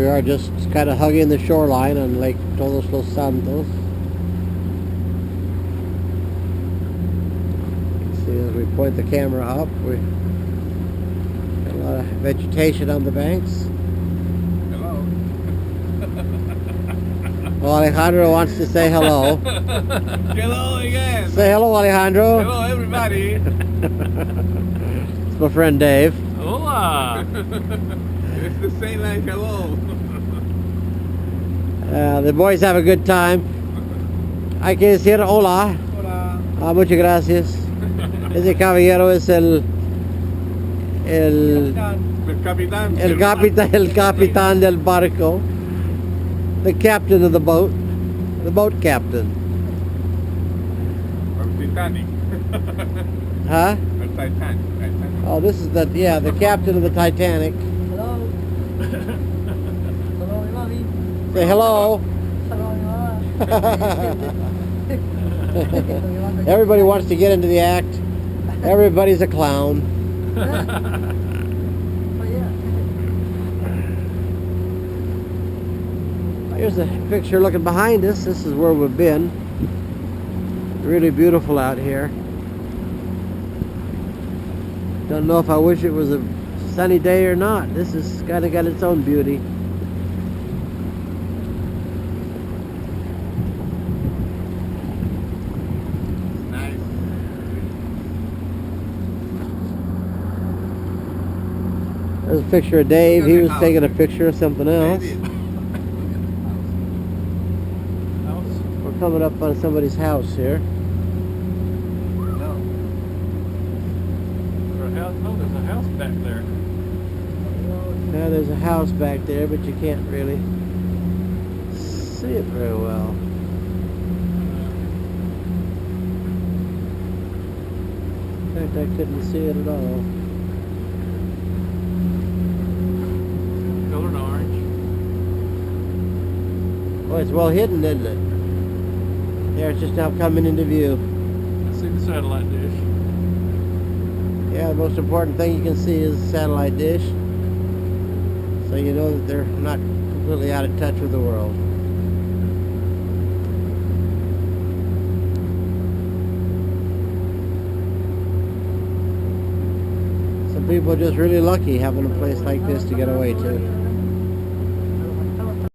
we are just kind of hugging the shoreline on Lake Todos Los Santos. See, as we point the camera up, we got a lot of vegetation on the banks. Hello. Well, Alejandro wants to say hello. Hello again. Say hello, Alejandro. Hello, everybody. It's my friend Dave. Hola. It's the same like hello. The boys have a good time. Hay que decir hola. Hola. Muchas gracias. Ese caballero es el Capitán. el capitán del barco. The captain of the boat. The boat captain. Or Titanic. Huh? Or Titanic. Oh, this is the captain of the Titanic. Hello. Hello, mommy. Say hello. Hello, mama. Everybody wants to get into the act. Everybody's a clown. Oh, yeah. Here's a picture looking behind us. This is where we've been. Really beautiful out here. Don't know if I wish it was a sunny day or not. This has kind of got its own beauty. Nice. There's a picture of Dave. He was taking a picture of something else. We're coming up on somebody's house here. No. There's a house back there. Yeah, there's a house back there, but you can't really see it very well. In fact, I couldn't see it at all. Colored orange. Oh, it's well hidden, isn't it? There, it's just now coming into view. I see the satellite dish. Yeah, the most important thing you can see is the satellite dish. So you know that they're not completely out of touch with the world. Some people are just really lucky having a place like this to get away to.